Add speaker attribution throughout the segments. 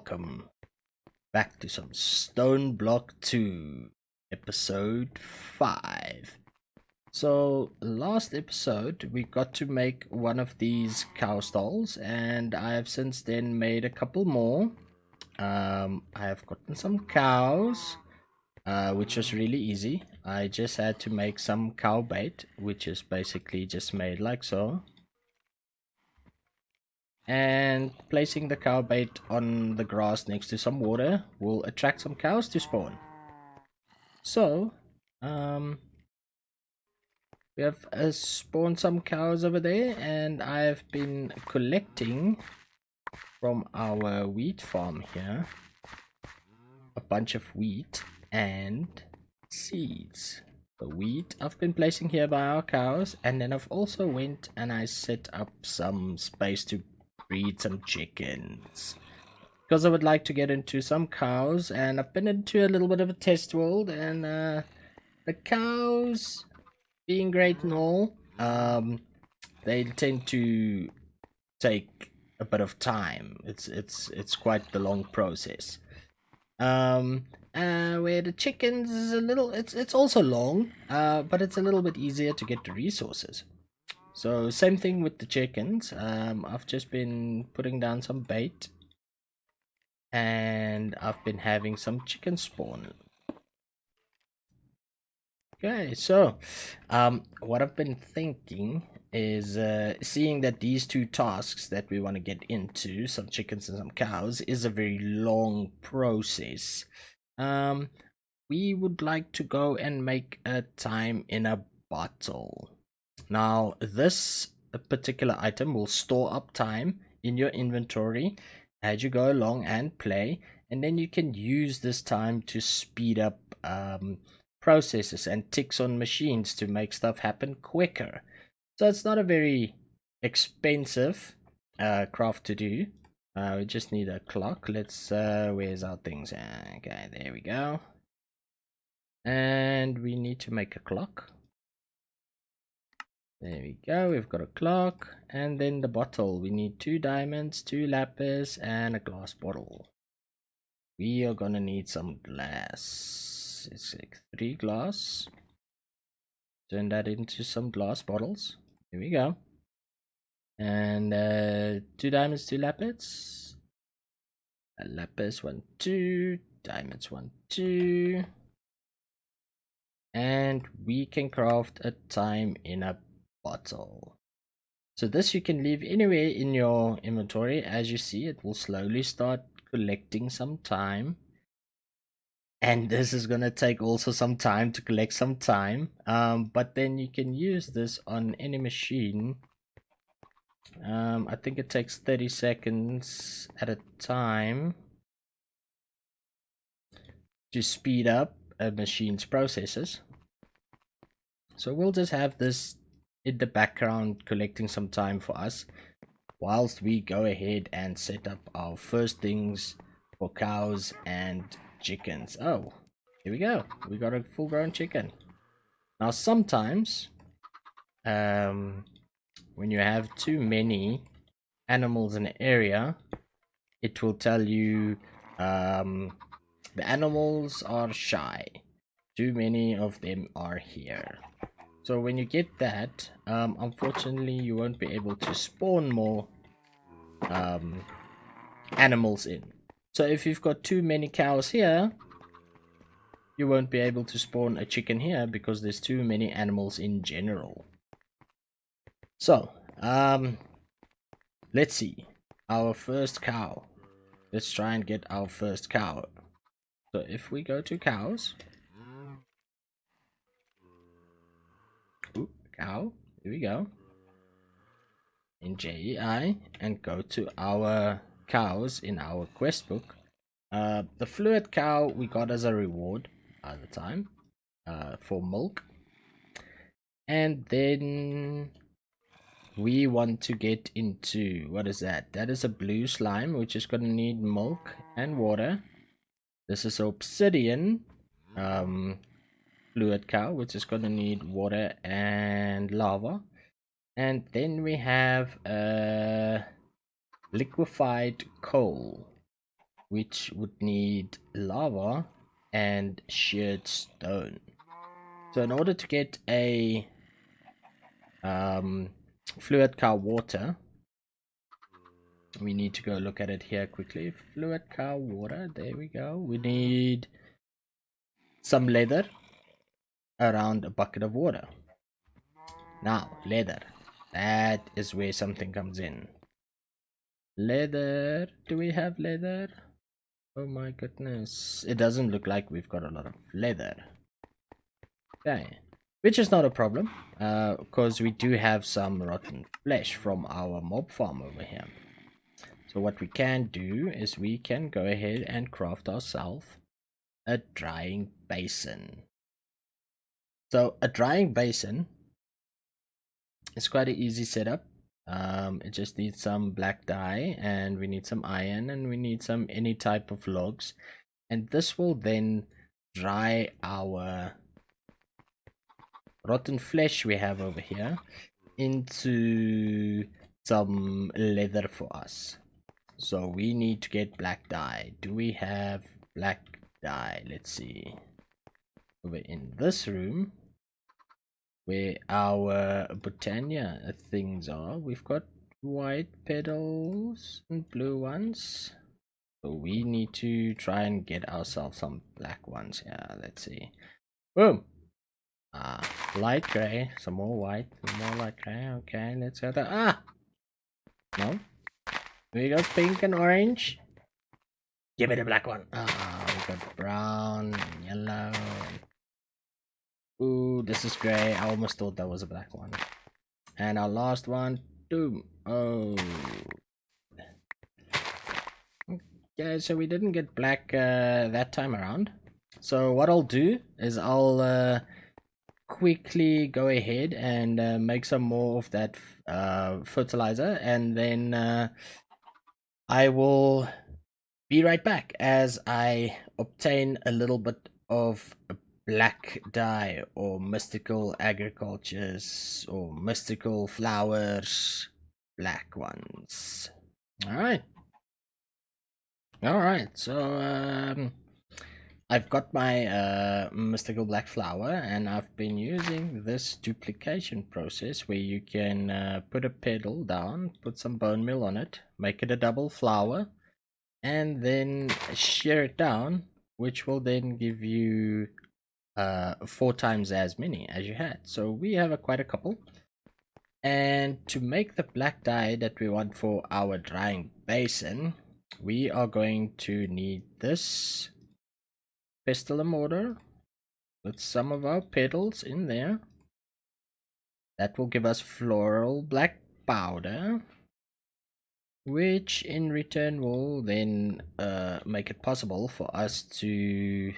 Speaker 1: welcome back to some Stoneblock 2, episode 5. So, last episode we got to make one of these cow stalls, and I have since then made a couple more. I have gotten some cows, which was really easy. I just had to make some cow bait, which is basically just made like so. And placing the cow bait on the grass next to some water will attract some cows to spawn. So, we have spawned some cows over there, and I've been collecting from our wheat farm here a bunch of wheat and seeds. The wheat I've been placing here by our cows, and then I've also went and I set up some space to breed some chickens because I would like to get into some cows, and I've been into a little bit of a test world, and the cows being great and all, they tend to take a bit of time. It's quite the long process. Where the chickens is a little, it's also long, but it's a little bit easier to get the resources. So same thing with the chickens. I've just been putting down some bait, and I've been having some chicken spawn. Okay, so what I've been thinking is seeing that these two tasks that we want to get into, some chickens and some cows, is a very long process. We would like to go and make a time in a bottle. Now, this particular item will store up time in your inventory as you go along and play, and then you can use this time to speed up processes and ticks on machines to make stuff happen quicker. So it's not a very expensive craft to do. We just need a clock. Let's where's our things? Okay, there we go. And we need to make a clock. There we go, we've got a clock. And then the bottle, we need 2 diamonds, 2 lapis, and a glass bottle. We are gonna need some glass. It's like 3 glass. Turn that into some glass bottles. Here we go. And 2 diamonds, 2 lapis. A lapis, 1, 2. Diamonds, 1, 2. And we can craft a time in a bottle. So this you can leave anywhere in your inventory. As you see, it will slowly start collecting some time, and this is gonna take also some time to collect some time, but then you can use this on any machine. I think it takes 30 seconds at a time to speed up a machine's processes. So we'll just have this in the background collecting some time for us whilst we go ahead and set up our first things for cows and chickens. Oh, here we go, we got a full-grown chicken. Now sometimes when you have too many animals in an area, it will tell you the animals are shy, too many of them are here. So when you get that, unfortunately you won't be able to spawn more animals in. So if you've got too many cows here, you won't be able to spawn a chicken here because there's too many animals in general. So let's see our first cow. Let's try and get our first cow. So if we go to cows, cow, here we go, in JEI, and go to our cows in our quest book. The fluid cow we got as a reward at the time for milk, and then we want to get into, what is that? That is a blue slime, which is going to need milk and water. This is obsidian fluid cow, which is going to need water and lava. And then we have liquefied coal. which would need lava and sheared stone. So in order to get a fluid cow water, we need to go look at it here quickly. Fluid cow water, there we go. We need some leather around a bucket of water. Now, leather. That is where something comes in. Leather. Do we have leather? Oh my goodness. It doesn't look like we've got a lot of leather. Okay. Which is not a problem. Because we do have some rotten flesh from our mob farm over here. So what we can do is we can go ahead and craft ourselves a drying basin. So a drying basin is quite an easy setup. It just needs some black dye, and we need some iron, and we need some any type of logs, and this will then dry our rotten flesh we have over here into some leather for us. So we need to get black dye. Do we have black dye? Let's see. Over in this room where our Botania things are, we've got white petals and blue ones. So we need to try and get ourselves some black ones here. Let's see. Boom. Light gray, some more white, some more light gray. Okay, let's go there. No. We got pink and orange. Give me the black one. We got brown and yellow. Ooh, this is gray. I almost thought that was a black one. And our last one, doom. Oh. Okay, so we didn't get black that time around. So what I'll do is I'll quickly go ahead and make some more of that fertilizer, and then I will be right back as I obtain a little bit of black dye or mystical agricultures or mystical flowers, black ones. All right, so I've got my mystical black flower, and I've been using this duplication process where you can put a petal down, put some bone meal on it, make it a double flower, and then shear it down, which will then give you 4 times as many as you had. So we have quite a couple. And to make the black dye that we want for our drying basin, we are going to need this pestle and mortar with some of our petals in there. That will give us floral black powder, which in return will then make it possible for us to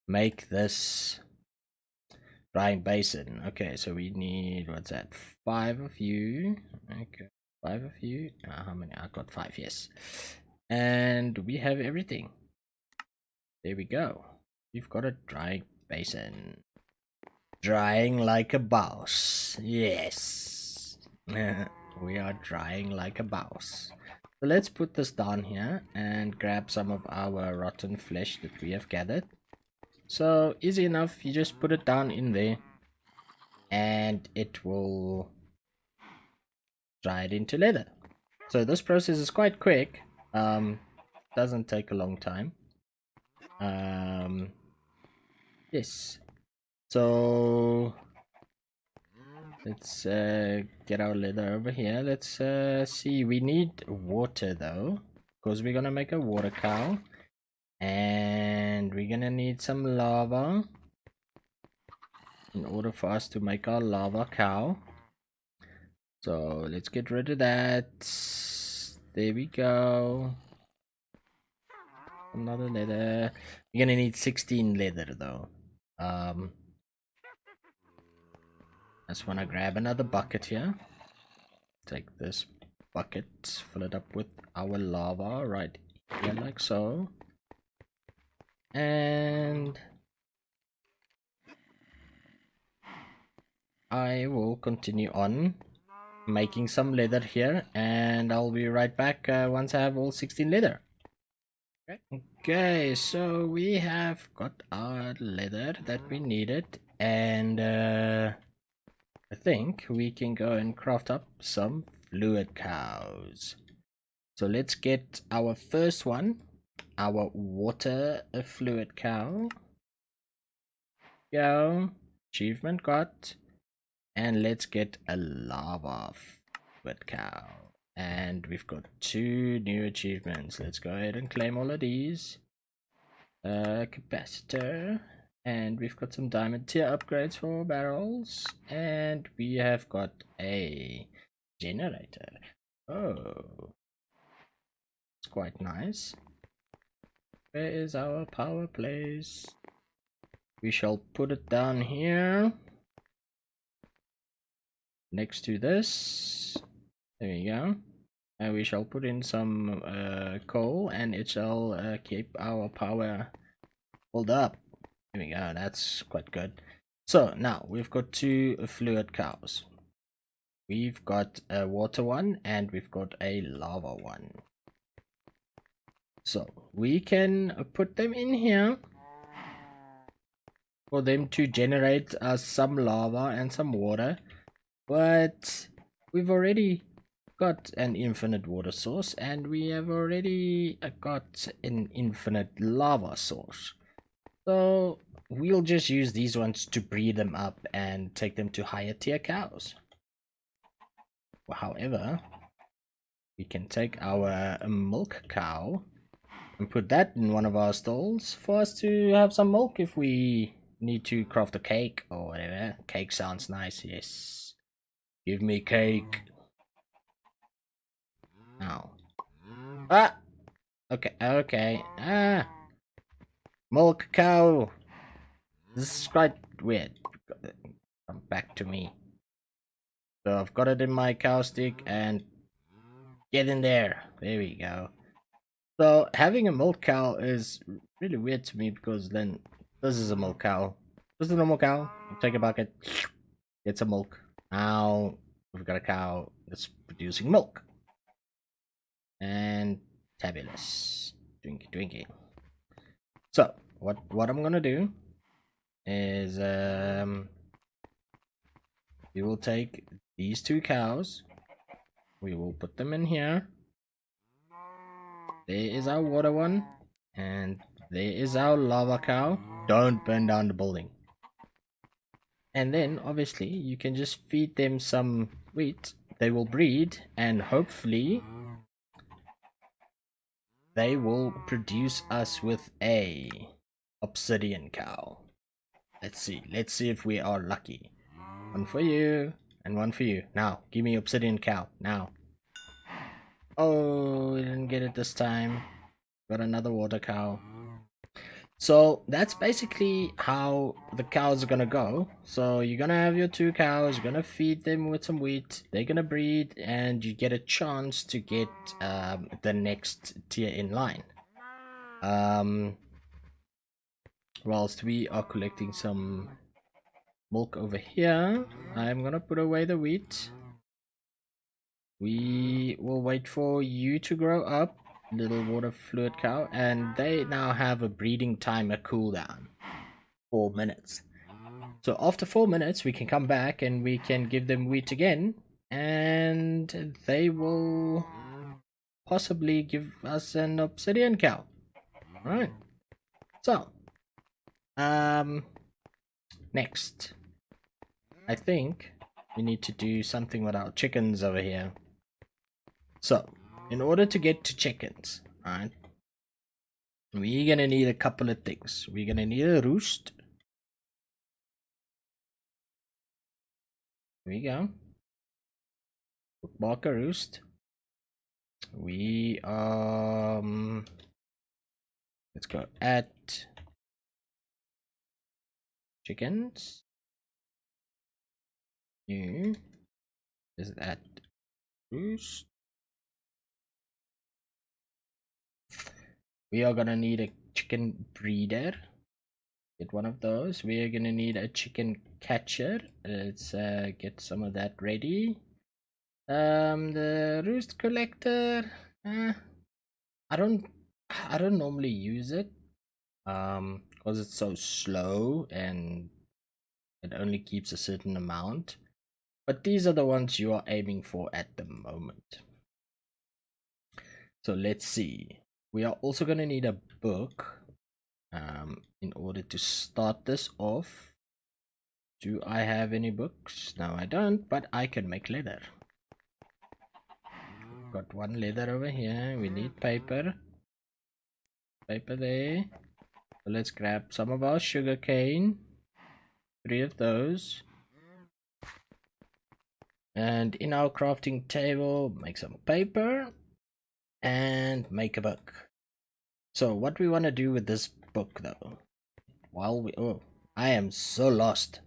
Speaker 1: make this drying basin. Okay, so we need, what's that, 5 of you. Okay, 5 of you. How many? I got 5, yes. And we have everything. There we go. We've got a drying basin. Drying like a boss. Yes. We are drying like a boss. So let's put this down here and grab some of our rotten flesh that we have gathered. So easy enough, you just put it down in there and it will dry it into leather. So this process is quite quick. Doesn't take a long time. Yes. So let's get our leather over here. Let's see. We need water though, because we're gonna make a water cow, and we're gonna need some lava in order for us to make our lava cow. So let's get rid of that. There we go. Another leather. We're gonna need 16 leather though. I just want to grab another bucket here. Take this bucket, fill it up with our lava right here like so. And I will continue on making some leather here, and I'll be right back once I have all 16 leather. Okay, so we have got our leather that we needed, and I think we can go and craft up some fluid cows. So let's get our first one, our water fluid cow. Go, achievement got, and let's get a lava fluid cow. And we've got 2 new achievements. Let's go ahead and claim all of these. Capacitor, and we've got some diamond tier upgrades for barrels, and we have got a generator. Oh, it's quite nice. Where is our power place? We shall put it down here next to this. There we go. And we shall put in some coal, and it shall keep our power hold up. There we go, that's quite good. So now we've got 2 fluid cows. We've got a water one and we've got a lava one. So we can put them in here for them to generate some lava and some water. But we've already got an infinite water source, and we have already got an infinite lava source. So we'll just use these ones to breed them up and take them to higher tier cows. However, we can take our milk cow and put that in one of our stalls for us to have some milk if we need to craft a cake or whatever. Cake sounds nice, yes. Give me cake. Now. Ah! Okay, okay. Ah! Milk cow! This is quite weird. Come back to me. So I've got it in my cow stick, and get in there. There we go. So having a milk cow is really weird to me, because then this is a milk cow. This is a normal cow. Take a bucket. Get some milk. Now we've got a cow that's producing milk. And fabulous. Drinky drinky. So what I'm gonna do is we will take these 2 cows. We will put them in here. There is our water one, and there is our lava cow. Don't burn down the building. And then obviously you can just feed them some wheat. They will breed, and hopefully they will produce us with a obsidian cow. Let's see if we are lucky. One for you and one for you. Now give me obsidian cow now. Oh, we didn't get it this time. Got another water cow. So that's basically how the cows are gonna go. So you're gonna have your 2 cows, you're gonna feed them with some wheat, they're gonna breed, and you get a chance to get the next tier in line. Whilst we are collecting some milk over here, I'm gonna put away the wheat. We will wait for you to grow up, little water fluid cow, and they now have a breeding timer cooldown. 4 minutes. So after 4 minutes, we can come back and we can give them wheat again, and they will possibly give us an obsidian cow. Right. So, next, I think we need to do something with our chickens over here. So, in order to get to chickens, right, we're gonna need a couple of things. We're gonna need a roost. Here we go. Bookmark a roost. We let's go at chickens. New is at roost. We are gonna need a chicken breeder. Get one of those. We are gonna need a chicken catcher. Let's get some of that ready. The roost collector. I don't I don't normally use it because it's so slow and it only keeps a certain amount. But these are the ones you are aiming for at the moment. So let's see. We are also going to need a book in order to start this off. Do I have any books? No, I don't, but I can make leather. Got one leather over here. We need paper. Paper there. So let's grab some of our sugar cane. 3 of those. And in our crafting table, make some paper and make a book. So what we want to do with this book though, I am so lost.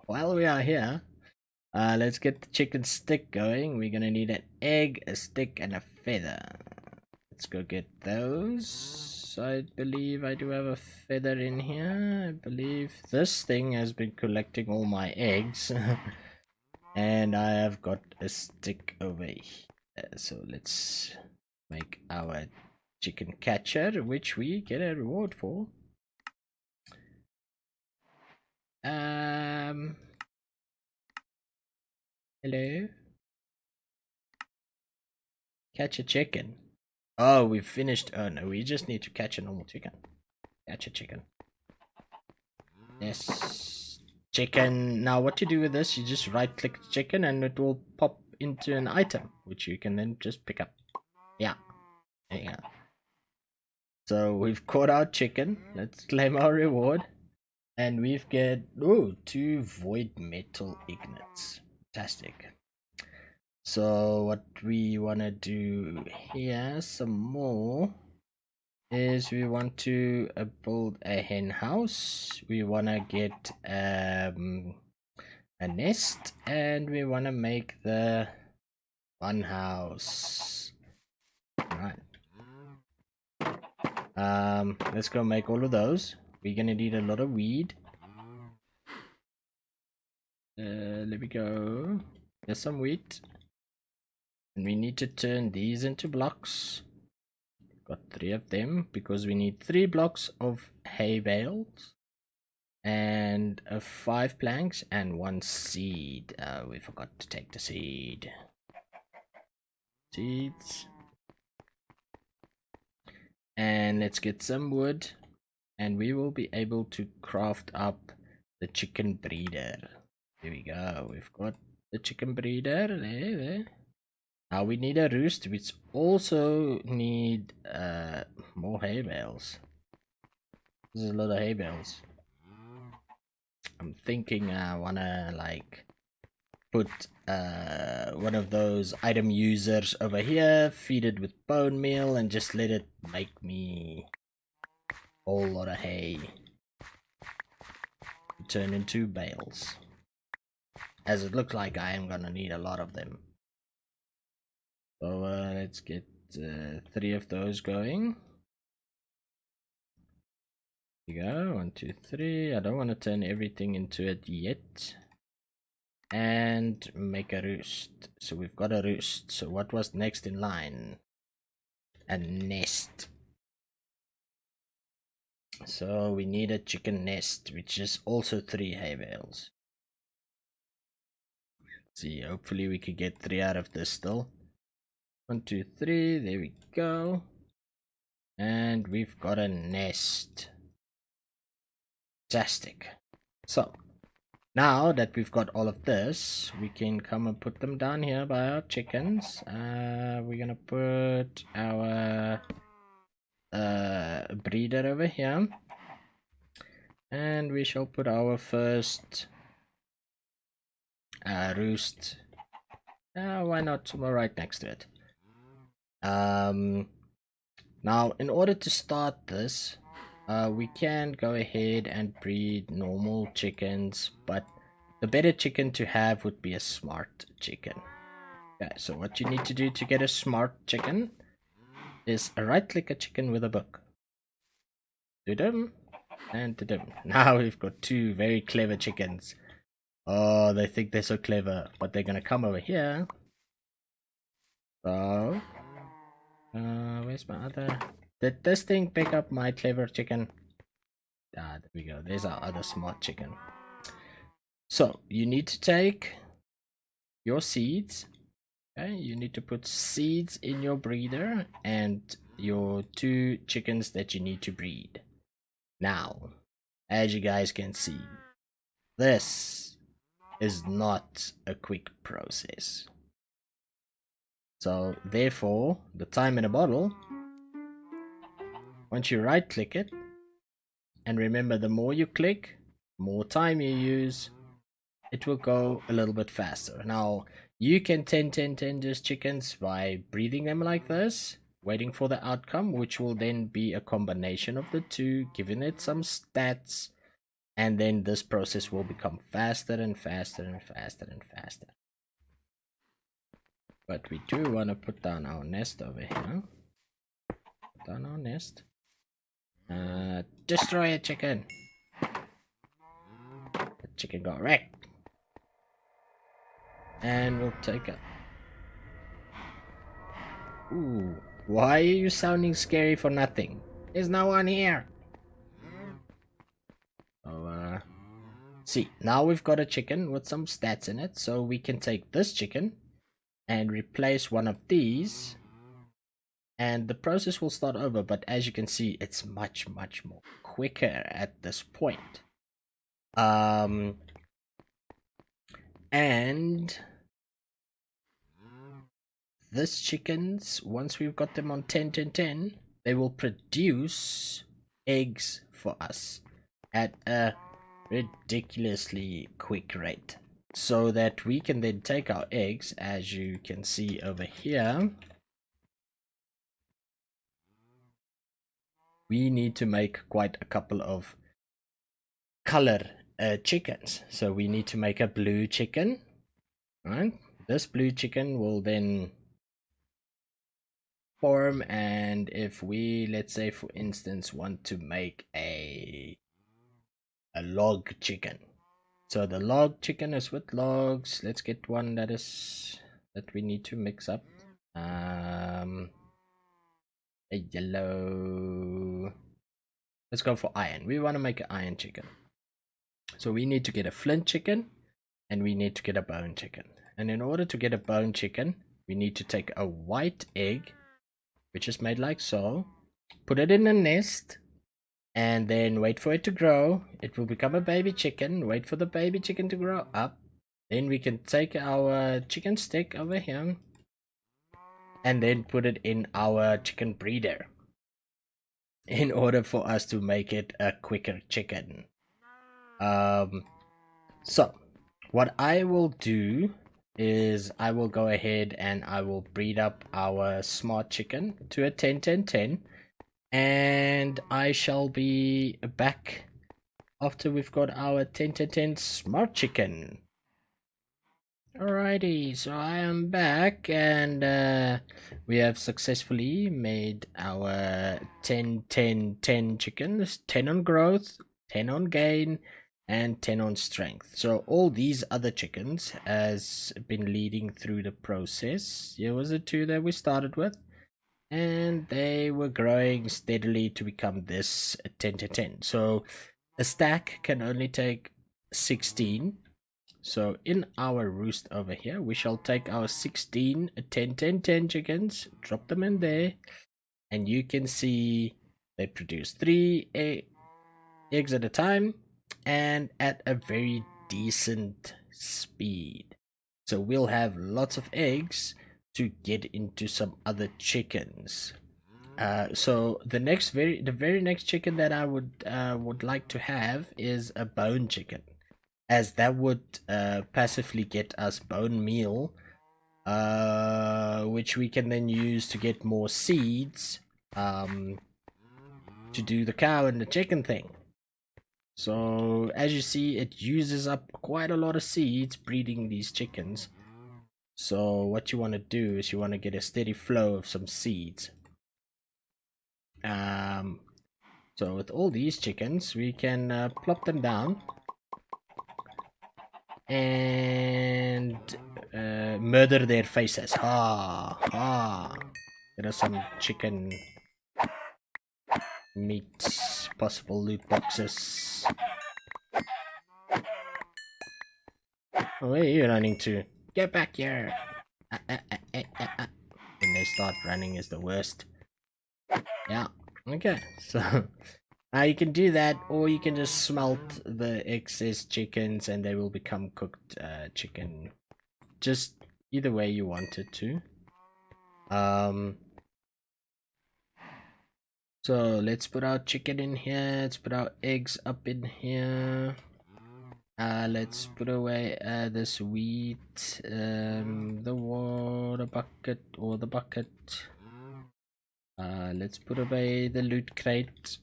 Speaker 1: While we are here, let's get the chicken stick going. We're gonna need an egg, a stick, and a feather. Let's go get those. I believe I do have a feather in here. I believe this thing has been collecting all my eggs. And I have got a stick over here. So let's make our chicken catcher, which we get a reward for. Hello? Catch a chicken. Oh, we've finished. Oh no, we just need to catch a normal chicken. Catch a chicken. Yes. Chicken. Now what you do with this, you just right click the chicken and it will pop into an item, which you can then just pick up. Yeah. There you go. So we've caught our chicken. Let's claim our reward. And we've got 2 void metal ingots. Fantastic. So what we want to do here some more is we want to build a hen house. We want to get a nest, and we want to make the fun house. Right. Let's go make all of those. We're gonna need a lot of weed. Let me go. There's some wheat. And we need to turn these into blocks. Got 3 of them because we need 3 blocks of hay bales. And 5 planks and 1 seed. We forgot to take the seed. Seeds. And let's get some wood. And we will be able to craft up the chicken breeder. There we go. We've got the chicken breeder. There. Now we need a roost. We also need more hay bales. There's a lot of hay bales. I'm thinking I wanna like put one of those item users over here, feed it with bone meal, and just let it make me a whole lot of hay. Turn into bales. As it looks like I am gonna need a lot of them. So let's get 3 of those going. Here we go, 1, 2, 3. I don't want to turn everything into it yet. And make a roost. So we've got a roost. So what was next in line? A nest. So we need a chicken nest, which is also 3 hay bales. Let's see, hopefully we could get 3 out of this still. 1, 2, 3. There we go. And we've got a nest. Fantastic. So now that we've got all of this, we can come and put them down here by our chickens. We're gonna put our breeder over here, and we shall put our first roost. Why not right next to it? Now in order to start this, we can go ahead and breed normal chickens, but the better chicken to have would be a smart chicken. Okay, so what you need to do to get a smart chicken is right click a chicken with a book. Do-dum and do-dum. Now we've got 2 very clever chickens. Oh, they think they're so clever, but they're gonna come over here. So where's my other? Did this thing pick up my clever chicken? Ah, there we go. There's our other smart chicken. So you need to take your seeds. Okay, you need to put seeds in your breeder and your 2 chickens that you need to breed. Now, as you guys can see, this is not a quick process. So therefore, the time in a bottle, once you right click it, and remember, the more you click, more time you use, it will go a little bit faster. Now, you can 10 just chickens by breathing them like this, waiting for the outcome, which will then be a combination of the two, giving it some stats, and then this process will become faster and faster and faster and faster. But we do want to put down our nest over here. Put down our nest. Destroy a chicken. The chicken got wrecked. And we'll take it. Ooh, why are you sounding scary for nothing? There's no one here. So, see, now we've got a chicken with some stats in it, so we can take this chicken and replace one of these, and the process will start over. But as you can see, it's much more quicker at this point. And this chickens, once we've got them on 10, they will produce eggs for us at a ridiculously quick rate, so that we can then take our eggs, as you can see over here. We need to make quite a couple of color chickens. So we need to make a blue chicken, right? This blue chicken will then form, and if we, let's say for instance, want to make a log chicken, so the log chicken is with logs. Let's get one that we need to mix up. A yellow. Let's go for iron. We want to make an iron chicken, so we need to get a flint chicken and we need to get a bone chicken. And in order to get a bone chicken, we need to take a white egg, which is made like so, put it in a nest, and then wait for it to grow. It will become a baby chicken. Wait for the baby chicken to grow up. Then we can take our chicken stick over here and then put it in our chicken breeder in order for us to make it a quicker chicken. So what I will do is I will go ahead and I will breed up our smart chicken to a 10, and I shall be back after we've got our 10 smart chicken. Alrighty, so I am back, and we have successfully made our 10 chickens. 10 on growth, 10 on gain, and 10 on strength. So all these other chickens has been leading through the process. Here was the 2 that we started with, and they were growing steadily to become this 10. So a stack can only take 16. So in our roost over here, we shall take our 16 10 chickens, drop them in there, and you can see they produce 3 eggs at a time, and at a very decent speed. So we'll have lots of eggs to get into some other chickens. So the very next chicken that I would like to have is a bone chicken, as that would passively get us bone meal, which we can then use to get more seeds, to do the cow and the chicken thing. So as you see, it uses up quite a lot of seeds breeding these chickens. So what you want to do is you want to get a steady flow of some seeds. So with all these chickens, we can plop them down and murder their faces. Ha ha. There are some chicken meet possible loot boxes. Oh, where are you running to? Get back here! When they start running is the worst. Yeah, okay, so you can do that, or you can just smelt the excess chickens and they will become cooked chicken. Just either way you want it to. So let's put our chicken in here. Let's put our eggs up in here. Let's put away this wheat, the water bucket or the bucket. Let's put away the loot crate.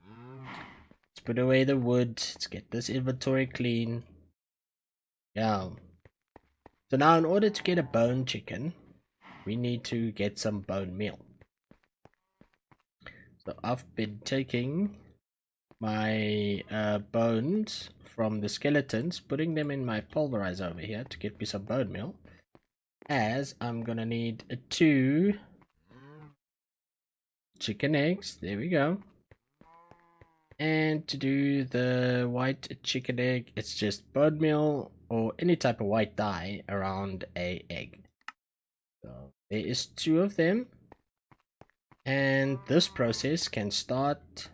Speaker 1: Let's put away the wood. Let's get this inventory clean. Yeah. So now in order to get a bone chicken, we need to get some bone meal. So I've been taking my bones from the skeletons, putting them in my pulverizer over here to get me some bone meal, as I'm gonna need 2 chicken eggs. There we go. And to do the white chicken egg, it's just bone meal or any type of white dye around a egg. So there is 2 of them, and this process can start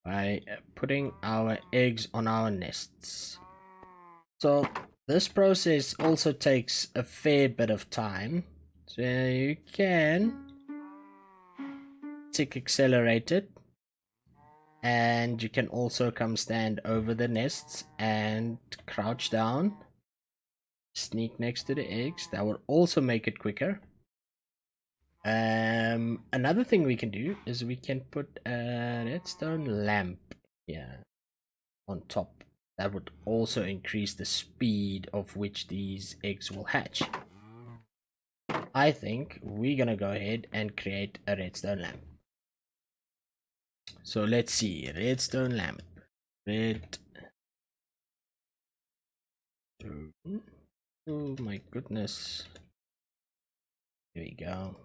Speaker 1: by putting our eggs on our nests. So this process also takes a fair bit of time, so you can tick accelerate it, and you can also come stand over the nests and crouch down, sneak next to the eggs. That will also make it quicker. Another thing we can do is we can put a redstone lamp here on top. That would also increase the speed of which these eggs will hatch. I think we're gonna go ahead and create a redstone lamp. So let's see, redstone lamp. Oh my goodness. Here we go.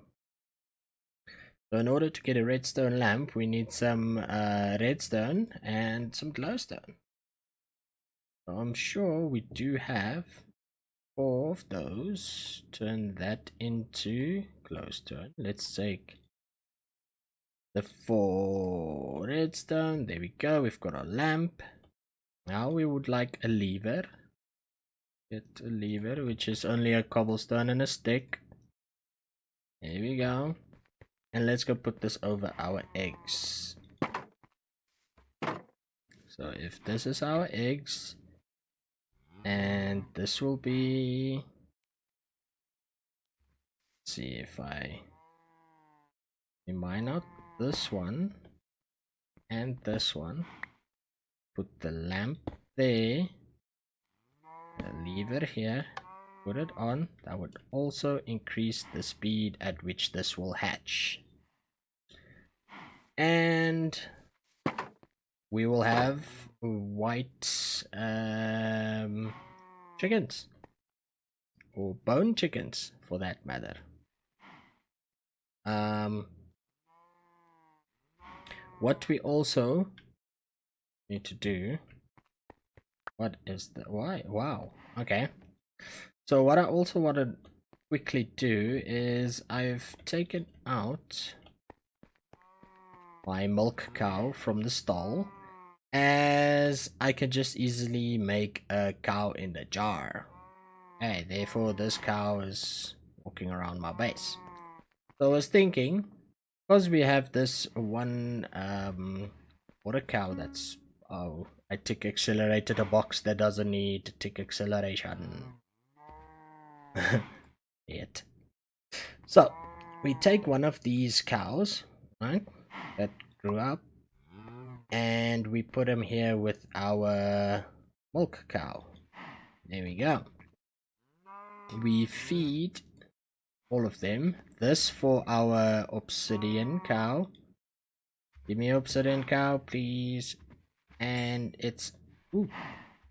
Speaker 1: So in order to get a redstone lamp, we need some redstone and some glowstone. So I'm sure we do have 4 of those. Turn that into glowstone. Let's take the 4 redstone. There we go. We've got our lamp. Now we would like a lever. Get a lever, which is only a cobblestone and a stick. There we go. And let's go put this over our eggs. So if this is our eggs, and this will be, let's see if I mine out this one and this one, put the lamp there, the lever here, put it on. That would also increase the speed at which this will hatch, and we will have white chickens, or bone chickens for that matter. What we also need to do, what is the why? Wow, okay. So what I also want to quickly do is I've taken out my milk cow from the stall, as I can just easily make a cow in the jar. Hey, therefore this cow is walking around my base. So I was thinking, because we have this one water cow that's, oh, I tick accelerated a box that doesn't need tick acceleration. Yet. So we take one of these cows, right, that grew up, and we put him here with our milk cow. There we go. We feed all of them. This for our obsidian cow. Give me obsidian cow, please. And it's, ooh,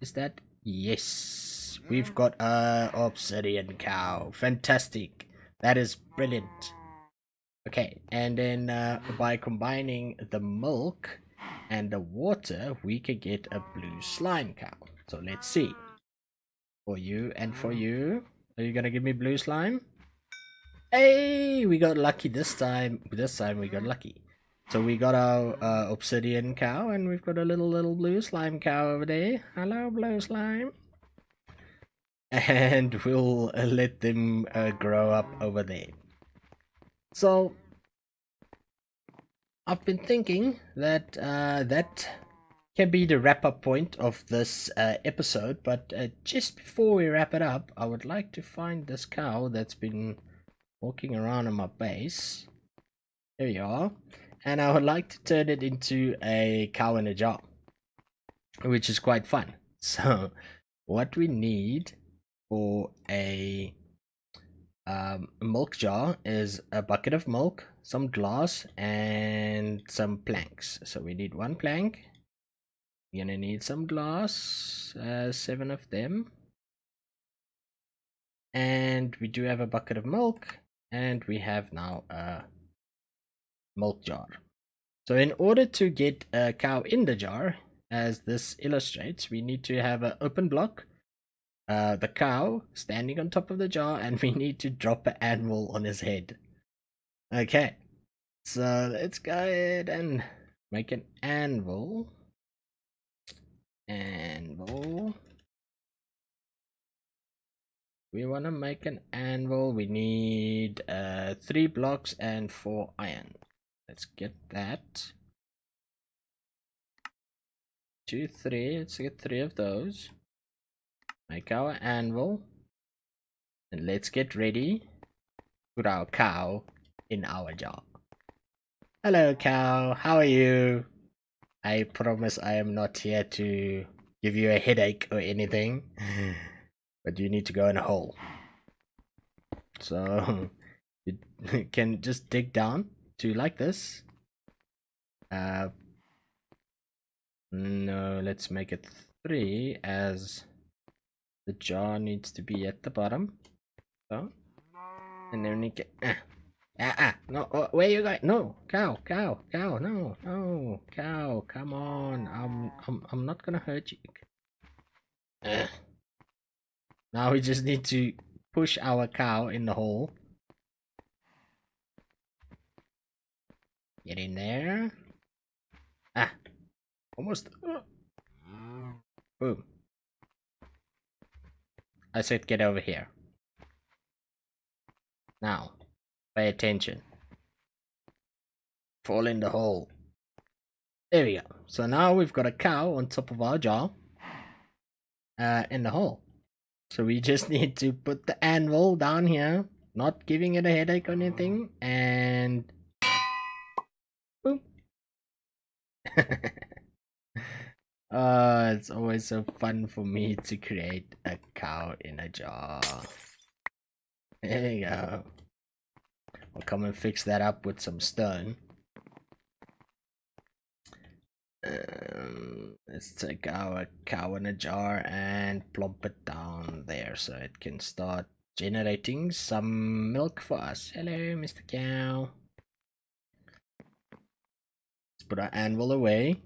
Speaker 1: is that, yes, we've got a obsidian cow. Fantastic. That is brilliant. Okay, and then by combining the milk and the water, we could get a blue slime cow. So let's see. For you and for you. Are you gonna give me blue slime? Hey, we got lucky this time. This time we got lucky. So we got our obsidian cow, and we've got a little blue slime cow over there. Hello, blue slime. And we'll let them grow up over there. So I've been thinking that that can be the wrap-up point of this episode. But just before we wrap it up, I would like to find this cow that's been walking around on my base. There you are. And I would like to turn it into a cow in a jar, which is quite fun. So what we need for a milk jar is a bucket of milk, some glass, and some planks. So we need one plank. You're gonna need some glass, 7 of them. And we do have a bucket of milk, and we have now a milk jar. So in order to get a cow in the jar, as this illustrates, we need to have an open block, the cow standing on top of the jar, and we need to drop an anvil on his head. Okay, so let's go ahead and make an anvil. We want to make an anvil. We need 3 blocks and 4 iron. Let's get that. 2, 3. Let's get 3 of those. Make our anvil. And let's get ready. Put our cow in our jar. Hello, cow. How are you? I promise I am not here to give you a headache or anything. But you need to go in a hole. So you can just dig down to like this. No, let's make it 3, as the jar needs to be at the bottom. So, and then we get no, where you going? No, cow, no, cow, come on. I'm not gonna hurt you. Now we just need to push our cow in the hole. Get in there. Almost. Boom. I said get over here. Now, pay attention. Fall in the hole. There we go. So now we've got a cow on top of our jar. In the hole. So we just need to put the anvil down here. Not giving it a headache or anything. And... boom. It's always so fun for me to create a cow in a jar. There you go. I'll come and fix that up with some stone. Let's take our cow in a jar and plop it down there so it can start generating some milk for us. Hello, Mr. Cow. Let's put our anvil away.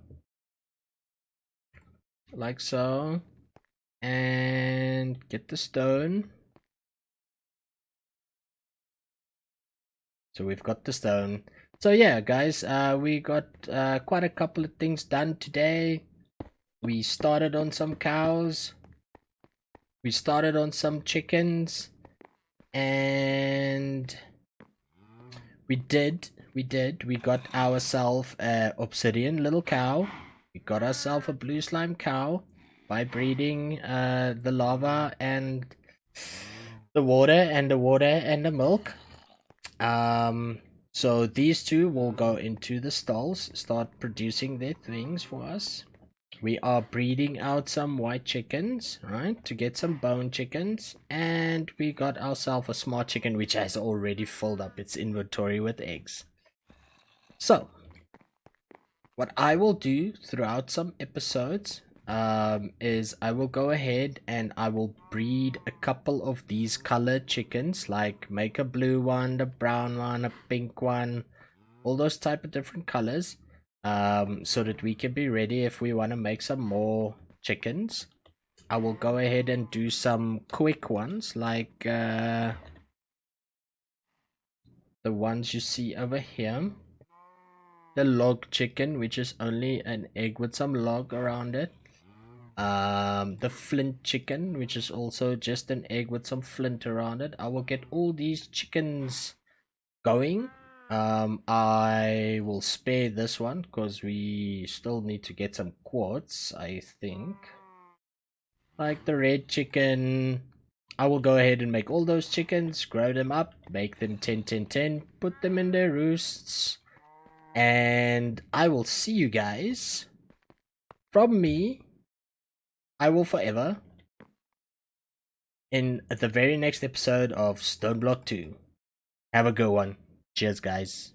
Speaker 1: Like so. And get the stone. So we've got the stone. So yeah, guys, we got quite a couple of things done today. We started on some cows. We started on some chickens. And we got ourselves a obsidian little cow. We got ourselves a blue slime cow by breeding the lava and the water and the milk. So these two will go into the stalls, start producing their things for us. We are breeding out some white chickens, right, to get some bone chickens. And we got ourselves a smart chicken, which has already filled up its inventory with eggs. So what I will do throughout some episodes is I will go ahead and I will breed a couple of these colored chickens, like make a blue one, a brown one, a pink one, all those type of different colors, so that we can be ready if we want to make some more chickens. I will go ahead and do some quick ones, like the ones you see over here. The log chicken, which is only an egg with some log around it. The flint chicken, which is also just an egg with some flint around it. I will get all these chickens going. I will spare this one because we still need to get some quartz, I think. Like the red chicken, I will go ahead and make all those chickens, grow them up, make them 10 10 10, put them in their roosts, and I will see you guys. From me, I will forever, in the very next episode of Stoneblock 2. Have a good one. Cheers, guys.